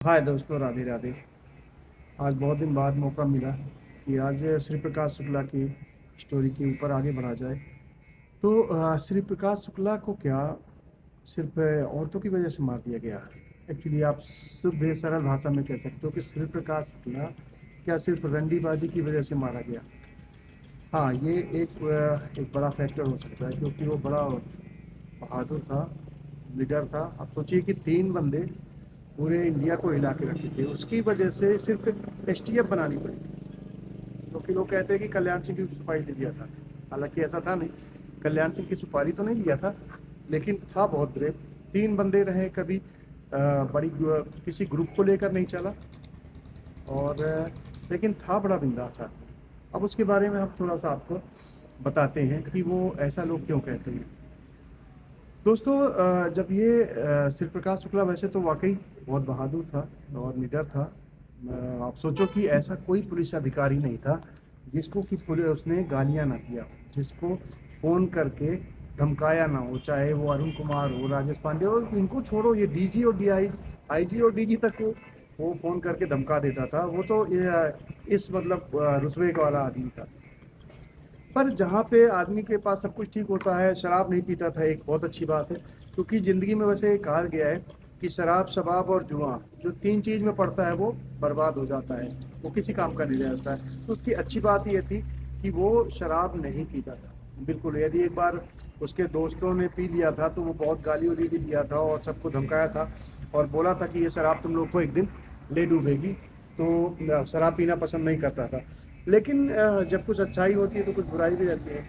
हाय दोस्तों, राधे राधे। आज बहुत दिन बाद मौका मिला कि आज श्री प्रकाश शुक्ला की स्टोरी के ऊपर आगे बढ़ा जाए। तो श्री प्रकाश शुक्ला को क्या सिर्फ औरतों की वजह से मार दिया गया? एक्चुअली आप शुद्ध सरल भाषा में कह सकते हो कि श्री प्रकाश शुक्ला क्या सिर्फ रंडीबाजी की वजह से मारा गया? हाँ, ये एक बड़ा फैक्टर हो सकता है क्योंकि वो बड़ा बहादुर था, लीडर था। आप सोचिए कि 3 बंदे पूरे इंडिया को हिला के रखे थे, उसकी वजह से सिर्फ एसटीएफ बनानी पड़ी। क्योंकि लोग कहते हैं कि कल्याण सिंह की सुपारी दे दिया था, हालांकि ऐसा था नहीं। कल्याण सिंह की सुपारी तो नहीं लिया था, लेकिन था बहुत ब्रेव। 3 बंदे रहे, कभी किसी ग्रुप को लेकर नहीं चला, और लेकिन था बड़ा बिंदास आदमी। अब उसके बारे में हम थोड़ा सा आपको बताते हैं कि वो ऐसा लोग क्यों कहते हैं। दोस्तों, जब ये शिव प्रकाश शुक्ला वैसे तो वाकई बहुत बहादुर था और निडर था। आप सोचो कि ऐसा कोई पुलिस अधिकारी नहीं था जिसको कि पुलिस उसने गालियां ना दिया, जिसको फोन करके धमकाया ना हो, चाहे वो अरुण कुमार हो, राजेश पांडे हो, इनको छोड़ो, ये डीजी और डीआई आईजी और डीजी तक को वो फोन करके धमका देता था। वो तो इस मतलब रुतबे का वाला आदमी था। पर जहाँ पे आदमी के पास सब कुछ ठीक होता है, शराब नहीं पीता था, एक बहुत अच्छी बात है। क्योंकि ज़िंदगी में वैसे कहा गया है कि शराब, शबाब और जुआ, जो 3 चीज़ में पड़ता है वो बर्बाद हो जाता है, वो किसी काम का नहीं रहता है। तो उसकी अच्छी बात ये थी कि वो शराब नहीं पीता था बिल्कुल। यदि एक बार उसके दोस्तों ने पी लिया था तो वो बहुत गाली उली भी दिया था और सबको धमकाया था, और बोला था कि ये शराब तुम लोग को एक दिन ले डूबेगी। तो शराब पीना पसंद नहीं करता था। लेकिन जब कुछ अच्छाई होती है तो कुछ बुराई भी रहती है।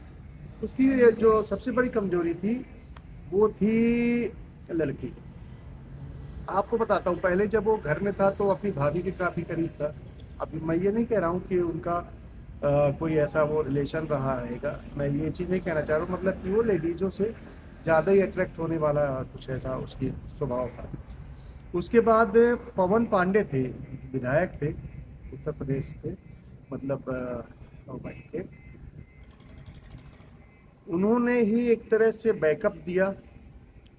उसकी जो सबसे बड़ी कमजोरी थी वो थी लड़की। आपको बताता हूँ, पहले जब वो घर में था तो अपनी भाभी के काफी करीब था। अभी मैं ये नहीं कह रहा हूँ कि उनका कोई ऐसा वो रिलेशन रहा हैगा, मैं ये चीज़ नहीं कहना चाह रहा हूँ। मतलब कि वो लेडीजों से ज़्यादा ही अट्रैक्ट होने वाला कुछ ऐसा उसकी स्वभाव था। उसके बाद पवन पांडे थे, विधायक थे उत्तर प्रदेश के, मतलब भाई के। उन्होंने ही एक तरह से बैकअप दिया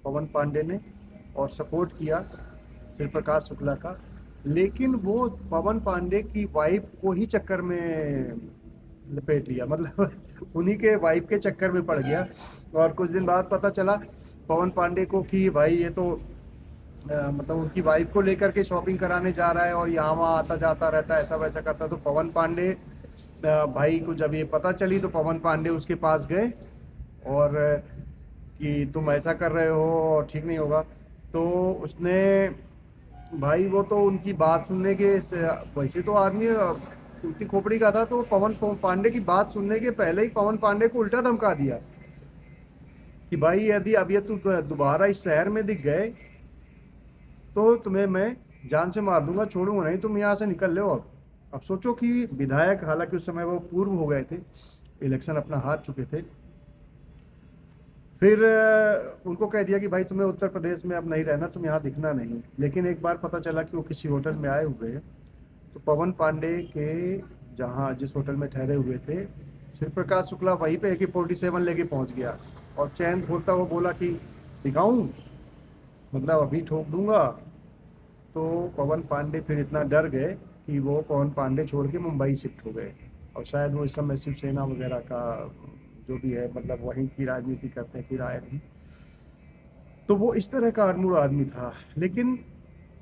पवन पांडे ने, और सपोर्ट किया शिव प्रकाश शुक्ला का। लेकिन वो पवन पांडे की वाइफ को ही चक्कर में लपेट लिया, मतलब उन्हीं के वाइफ के चक्कर में पड़ गया। और कुछ दिन बाद पता चला पवन पांडे को कि भाई ये तो मतलब उनकी वाइफ को लेकर के शॉपिंग कराने जा रहा है और यहाँ वहाँ आता जाता रहता है, ऐसा वैसा करता है। तो पवन पांडे भाई को जब ये पता चली तो पवन पांडे उसके पास गए, और कि तुम ऐसा कर रहे हो और ठीक नहीं होगा। तो उसने, भाई वो तो उनकी बात सुनने के वैसे तो आदमी टूटी खोपड़ी का था, तो पवन पांडे की बात सुनने के पहले ही पवन पांडे को उल्टा धमका दिया कि भाई यदि अब ये तुम दोबारा इस शहर में दिख गए तो तुम्हें मैं जान से मार दूंगा, छोड़ूंगा नहीं, तुम यहाँ से निकल लो। अब सोचो कि विधायक, हालांकि उस समय वो पूर्व हो गए थे, इलेक्शन अपना हार चुके थे, फिर उनको कह दिया कि भाई तुम्हें उत्तर प्रदेश में अब नहीं रहना, तुम यहाँ दिखना नहीं। लेकिन एक बार पता चला कि वो किसी होटल में आए हुए हैं, तो पवन पांडे के जहाँ जिस होटल में ठहरे हुए थे, शिव प्रकाश शुक्ला वहीं पे AK-47 लेके पहुंच गया, और चैन खोलता वो बोला कि दिखाऊं, मतलब अभी ठोक दूंगा। तो पवन पांडे फिर इतना डर गए कि वो पवन पांडे छोड़ के मुंबई शिफ्ट हो गए। और शायद वो इस समय शिवसेना वगैरह का जो भी है, मतलब वहीं की राजनीति करते हैं, फिर आए नहीं। तो वो इस तरह का अड़मुड़ आदमी था। लेकिन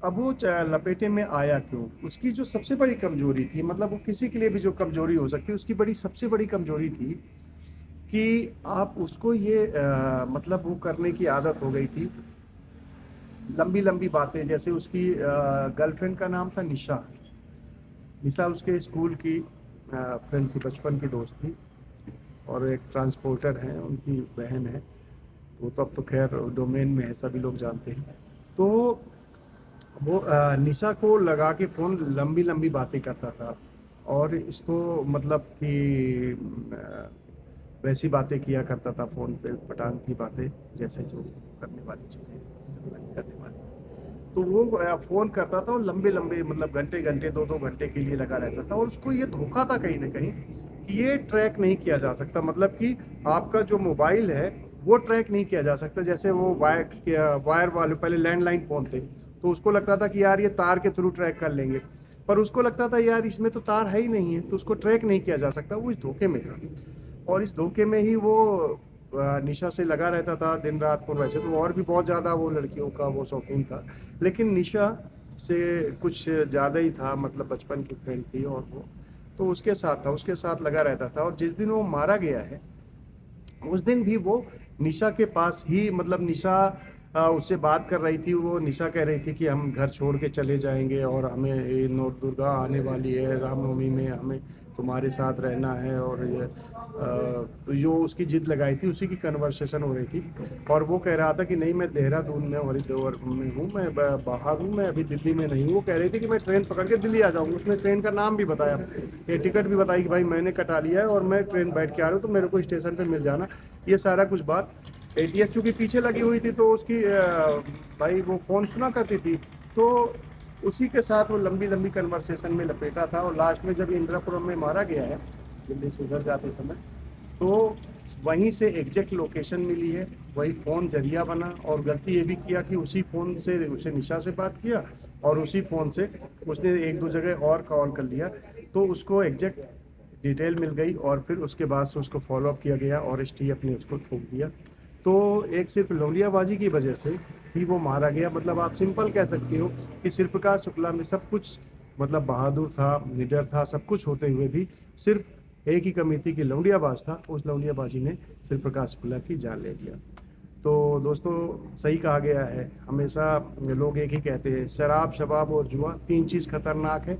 अब वो लपेटे में आया क्यों? उसकी जो सबसे बड़ी कमजोरी थी, मतलब वो किसी के लिए भी जो कमजोरी हो सकती है, उसकी सबसे बड़ी कमजोरी थी कि आप उसको ये मतलब वो करने की आदत हो गई थी, लंबी लंबी बातें। जैसे उसकी गर्लफ्रेंड का नाम था निशा। निशा उसके स्कूल की फ्रेंड थी, बचपन की दोस्त थी, और एक ट्रांसपोर्टर है, उनकी बहन है। वो तो अब तो खैर डोमेन में है, सभी लोग जानते हैं। तो वो निशा को लगा के फ़ोन लंबी लंबी बातें करता था, और इसको मतलब कि वैसी बातें किया करता था फ़ोन पे, पटांग की बातें, जैसे जो करने वाली चीज़ें करने वाली। तो वो फ़ोन करता था और लंबे लंबे, मतलब घंटे घंटे, 2-2 घंटे के लिए लगा रहता था। और उसको ये धोखा था कहीं ना कहीं कि ये ट्रैक नहीं किया जा सकता, मतलब कि आपका जो मोबाइल है वो ट्रैक नहीं किया जा सकता। जैसे वो वायर वायर वाले पहले लैंडलाइन फ़ोन थे, तो उसको लगता था कि यार ये तार के थ्रू ट्रैक कर लेंगे, पर उसको लगता था यार इसमें तो तार है ही नहीं है, तो उसको ट्रैक नहीं किया जा सकता। वो इस धोखे में था, और इस धोखे में ही वो निशा से लगा रहता था दिन रात को। वैसे तो और भी बहुत ज़्यादा वो लड़कियों का वो शौकीन था, लेकिन निशा से कुछ ज़्यादा ही था, मतलब बचपन की फ्रेंड थी, और वो तो उसके साथ था, उसके साथ लगा रहता था। और जिस दिन वो मारा गया है उस दिन भी वो निशा के पास ही, मतलब निशा उससे बात कर रही थी। वो निशा कह रही थी कि हम घर छोड़ के चले जाएंगे और हमें ये नौ दुर्गा आने वाली है, रामनवमी में हमें तुम्हारे साथ रहना है, और ये तो जो उसकी जिद लगाई थी उसी की कन्वर्सेशन हो रही थी। और वो कह रहा था कि नहीं, मैं देहरादून में हरिद्वार में हूँ, मैं बाहर हूँ, मैं अभी दिल्ली में नहीं हूँ। वो कह रही थी कि मैं ट्रेन पकड़ के दिल्ली आ जाऊँगी। उसने ट्रेन का नाम भी बताया, ये टिकट भी बताई कि भाई मैंने कटा लिया है और मैं ट्रेन बैठ के आ रहा हूँ, तो मेरे को स्टेशन पे मिल जाना। ये सारा कुछ बात एटीएस चूंकि पीछे लगी हुई थी, तो उसकी भाई वो फ़ोन सुना करती थी, तो उसी के साथ वो लंबी लंबी कन्वर्सेशन में लपेटा था। और लास्ट में जब इंदिरापुरम में मारा गया है दिल्ली से उधर जाते समय, तो वहीं से एग्जैक्ट लोकेशन मिली है, वही फ़ोन जरिया बना। और गलती ये भी किया कि उसी फ़ोन से उसे निशा से बात किया, और उसी फ़ोन से उसने एक दो जगह और कॉल कर लिया, तो उसको एग्जैक्ट डिटेल मिल गई। और फिर उसके बाद से उसको फॉलो अप किया गया और एसटीएफ ने उसको ठोक दिया। तो एक सिर्फ लौंडियाबाजी की वजह से ही वो मारा गया। मतलब आप सिंपल कह सकते हो कि शिव प्रकाश शुक्ला में सब कुछ, मतलब बहादुर था, निडर था, सब कुछ होते हुए भी सिर्फ एक ही कमी थी कि लौंडियाबाज था। उस लौंडियाबाजी ने शिव प्रकाश शुक्ला की जान ले लिया। तो दोस्तों, सही कहा गया है, हमेशा लोग एक ही कहते हैं, शराब, शबाब और जुआ, तीन चीज़ खतरनाक है,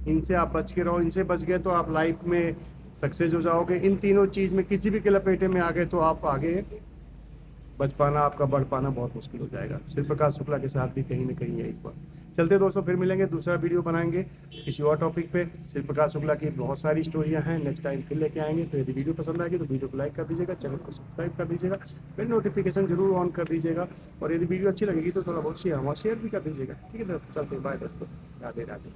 इनसे आप बच के रहो। इनसे बच गए तो आप लाइफ में सक्सेस हो जाओगे। इन तीनों चीज़ में किसी भी के लपेटे में आ गए तो आप आगे बच पाना, आपका बढ़ पाना बहुत मुश्किल हो जाएगा। शिव प्रकाश शुक्ला के साथ भी कहीं ना कहीं यही हुआ। चलते दोस्तों, फिर मिलेंगे, दूसरा वीडियो बनाएंगे किसी और टॉपिक पे। शिव प्रकाश शुक्ला की बहुत सारी स्टोरियां हैं, नेक्स्ट टाइम फिर लेके आएंगे। तो यदि वीडियो पसंद आएगी तो वीडियो को लाइक कर दीजिएगा, चैनल को सब्सक्राइब कर दीजिएगा, फिर नोटिफिकेशन जरूर ऑन कर दीजिएगा। और यदि वीडियो अच्छी लगेगी तो थोड़ा बहुत शेयर भी कर दीजिएगा। ठीक है दोस्तों, चलते, बाय दोस्तों, राधे राधे।